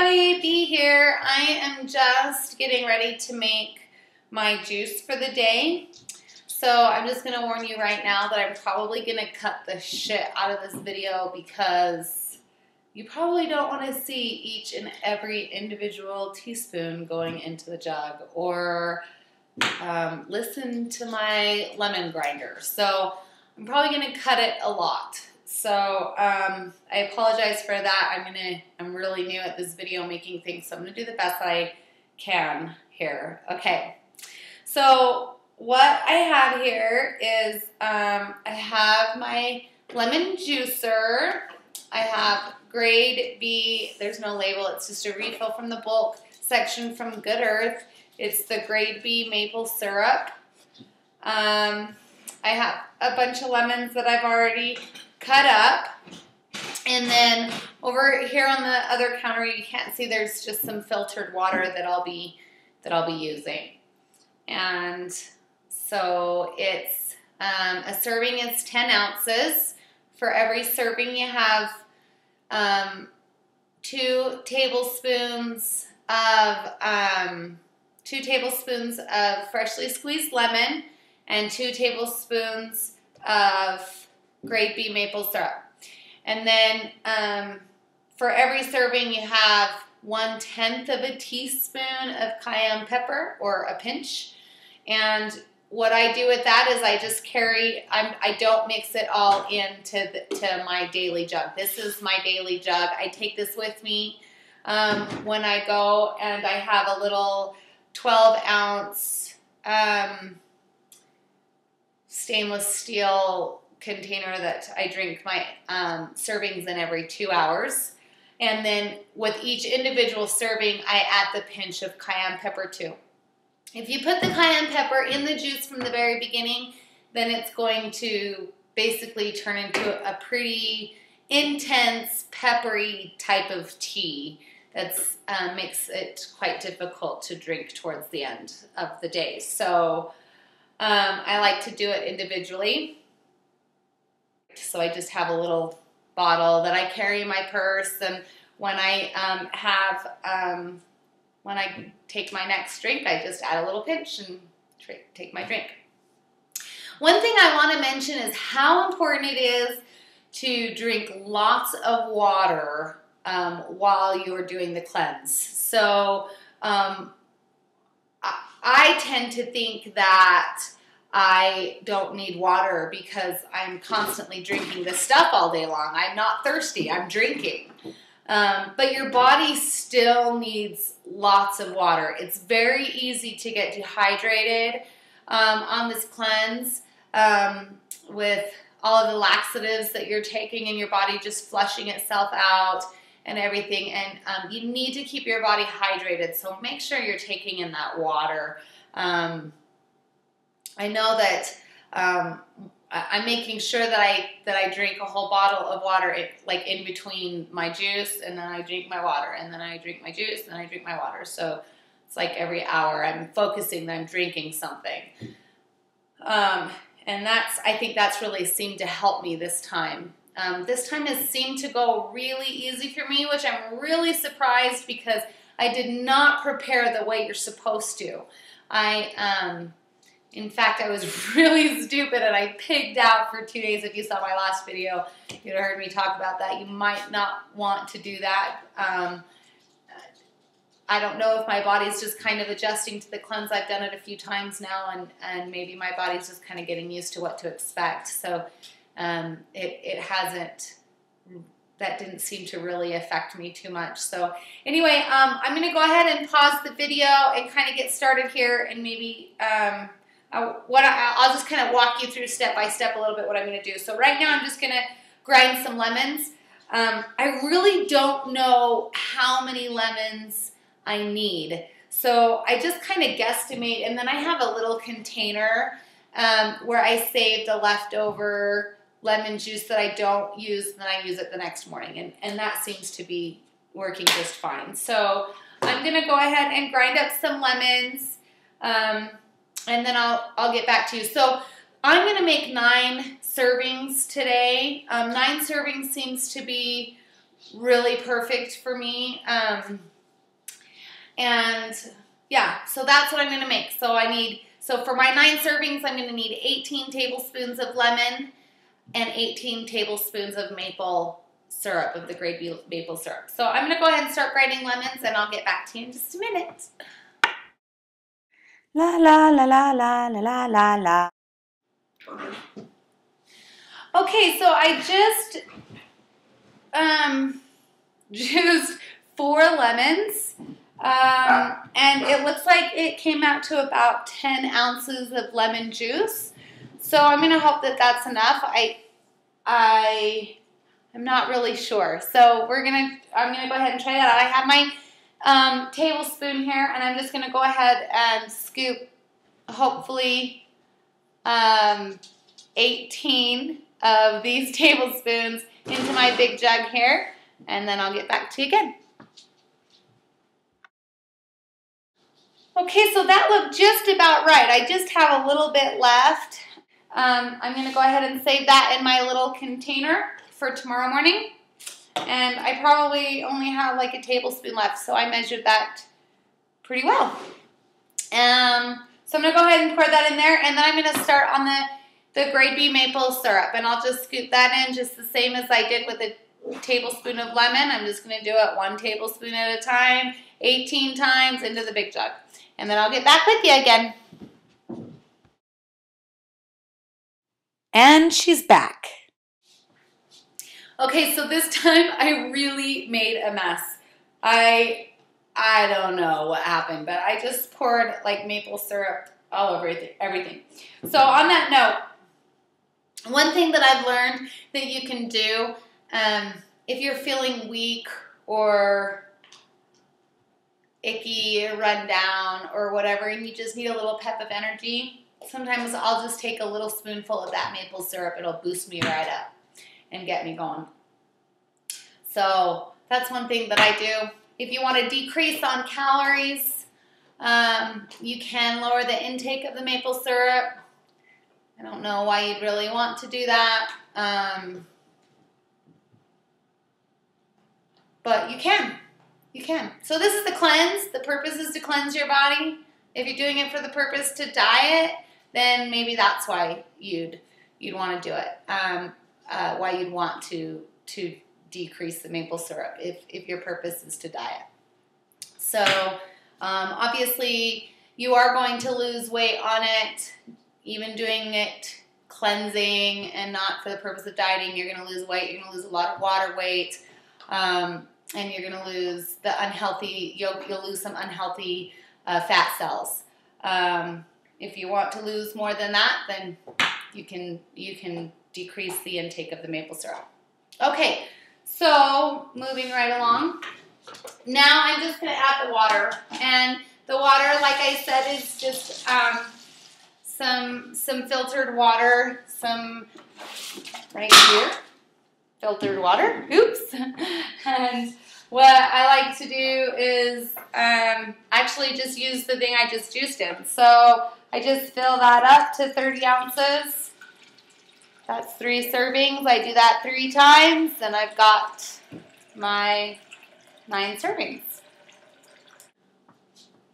everybody, Bee here. I am just getting ready to make my juice for the day. So I'm just going to warn you right now that I'm probably going to cut the shit out of this video because you probably don't want to see each and every individual teaspoon going into the jug or listen to my lemon grinder. So I'm probably going to cut it a lot. So I apologize for that. I'm really new at this video making things, so I'm gonna do the best I can here. Okay, so what I have here is I have my lemon juicer. I have grade B. There's no label. It's just a refill from the bulk section from Good Earth. It's the grade B maple syrup. I have a bunch of lemons that I've already cut up, and then over here on the other counter, you can't see, there's just some filtered water that I'll be using. And so it's a serving is 10 ounces. For every serving, you have 2 tablespoons of freshly squeezed lemon and 2 tablespoons of grade B maple syrup. And then for every serving, you have 1/10 of a teaspoon of cayenne pepper, or a pinch. And what I do with that is I just I don't mix it all into to my daily jug. This is my daily jug. I take this with me when I go, and I have a little 12-ounce stainless steel container that I drink my servings in every 2 hours. And then with each individual serving, I add the pinch of cayenne pepper too. If you put the cayenne pepper in the juice from the very beginning, then it's going to basically turn into a pretty intense, peppery type of tea that makes it quite difficult to drink towards the end of the day. So I like to do it individually. So I just have a little bottle that I carry in my purse, and when I when I take my next drink, I just add a little pinch and take my drink. One thing I want to mention is how important it is to drink lots of water while you're doing the cleanse. So I tend to think that I don't need water because I'm constantly drinking this stuff all day long. I'm not thirsty, I'm drinking. But your body still needs lots of water. It's very easy to get dehydrated on this cleanse with all of the laxatives that you're taking and your body just flushing itself out and everything. And you need to keep your body hydrated, so make sure you're taking in that water. I know that I'm making sure that I drink a whole bottle of water, like in between my juice, and then I drink my water, and then I drink my juice, and then I drink my water. So it's like every hour I'm focusing that I'm drinking something. And I think that's really seemed to help me this time. This time has seemed to go really easy for me, which I'm really surprised because I did not prepare the way you're supposed to. In fact, I was really stupid and I pigged out for 2 days. If you saw my last video, you'd have heard me talk about that. You might not want to do that. I don't know if my body's just kind of adjusting to the cleanse. I've done it a few times now, and maybe my body's just kind of getting used to what to expect. So that didn't seem to really affect me too much. So anyway, I'm going to go ahead and pause the video and kind of get started here, and maybe I'll just kind of walk you through step by step a little bit what I'm going to do. So right now I'm just going to grind some lemons. I really don't know how many lemons I need, so I just kind of guesstimate, and then I have a little container where I save the leftover lemon juice that I don't use, and then I use it the next morning, and that seems to be working just fine. So I'm going to go ahead and grind up some lemons, and then I'll get back to you. So I'm going to make 9 servings today. 9 servings seems to be really perfect for me. And yeah, so that's what I'm going to make. So for my 9 servings, I'm going to need 18 tablespoons of lemon and 18 tablespoons of maple syrup, of the grade B maple syrup. So I'm going to go ahead and start grinding lemons, and I'll get back to you in just a minute. La la la la la la la la. Okay, so I just juiced 4 lemons, and it looks like it came out to about 10 ounces of lemon juice. So I'm going to hope that that's enough. I'm not really sure. So I'm going to go ahead and try that out. I have my tablespoon here, and I'm just going to go ahead and scoop, hopefully, 18 of these tablespoons into my big jug here, and then I'll get back to you again. Okay, so that looked just about right. I just have a little bit left. I'm going to go ahead and save that in my little container for tomorrow morning. And I probably only have like a tablespoon left, so I measured that pretty well. So I'm going to go ahead and pour that in there, and then I'm going to start on the grade B maple syrup. And I'll just scoop that in just the same as I did with a tablespoon of lemon. I'm just going to do it 1 tablespoon at a time, 18 times into the big jug. And then I'll get back with you again. And she's back. Okay, so this time I really made a mess. I don't know what happened, but I just poured like maple syrup all over everything. So on that note, one thing that I've learned that you can do if you're feeling weak or icky, run down, or whatever, and you just need a little pep of energy, sometimes I'll just take a little spoonful of that maple syrup. It'll boost me right up and get me going. So that's one thing that I do. If you want to decrease on calories, you can lower the intake of the maple syrup. I don't know why you'd really want to do that, but you can. You can. So this is the cleanse. The purpose is to cleanse your body. If you're doing it for the purpose to diet, then maybe that's why you'd want to do it. Why you'd want to decrease the maple syrup if your purpose is to diet. So obviously you are going to lose weight on it. Even doing it cleansing and not for the purpose of dieting, you're going to lose weight. You're going to lose a lot of water weight. And you're going to lose the unhealthy, you'll lose some unhealthy fat cells. If you want to lose more than that, then you can decrease the intake of the maple syrup. Okay, so moving right along. Now I'm just going to add the water. And the water, like I said, is just some filtered water, some right here. Filtered water. Oops. And what I like to do is actually just use the thing I just juiced in. So I just fill that up to 30 ounces. That's 3 servings. I do that 3 times, and I've got my 9 servings.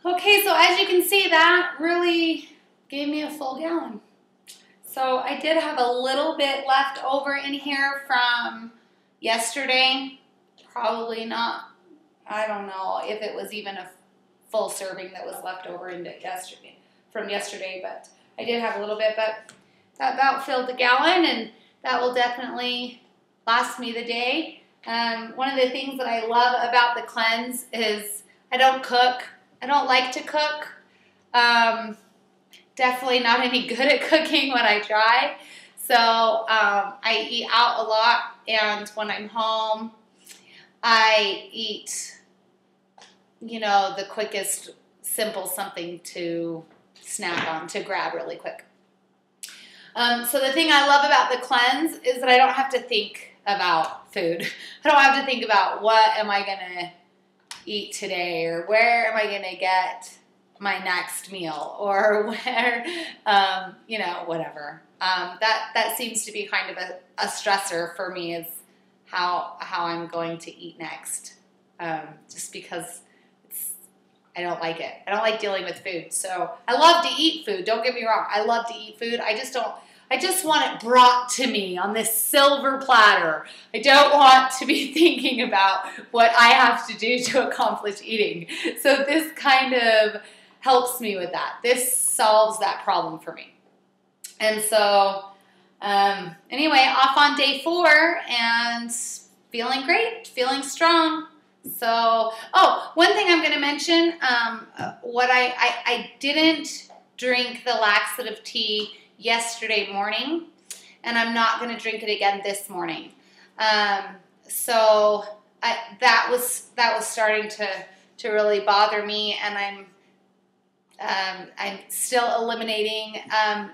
Okay, so as you can see, that really gave me a full gallon. So I did have a little bit left over in here from yesterday. Probably not, I don't know if it was even a full serving that was left over from yesterday, but I did have a little bit, but that about filled the gallon, and that will definitely last me the day. One of the things that I love about the cleanse is I don't cook. I don't like to cook. Definitely not any good at cooking when I try. So I eat out a lot, and when I'm home, I eat, the quickest, simple something to snack on, to grab really quick. So the thing I love about the cleanse is that I don't have to think about food. I don't have to think about what am I going to eat today, or where am I going to get my next meal, or where, whatever. That seems to be kind of a stressor for me, is how I'm going to eat next. Just because I don't like it. I don't like dealing with food. So I love to eat food. Don't get me wrong. I love to eat food. I just want it brought to me on this silver platter. I don't want to be thinking about what I have to do to accomplish eating. So this kind of helps me with that. This solves that problem for me. And so anyway, off on day 4 and feeling great, feeling strong. So, oh, one thing I'm going to mention, what I didn't drink the laxative tea yesterday morning, and I'm not going to drink it again this morning. So that was starting to really bother me, and I'm still eliminating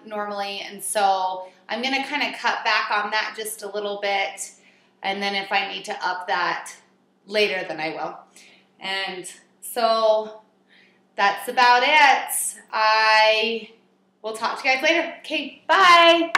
normally, and so I'm going to kind of cut back on that just a little bit, and then if I need to up that later, then I will. And so that's about it. I will talk to you guys later. Okay, bye.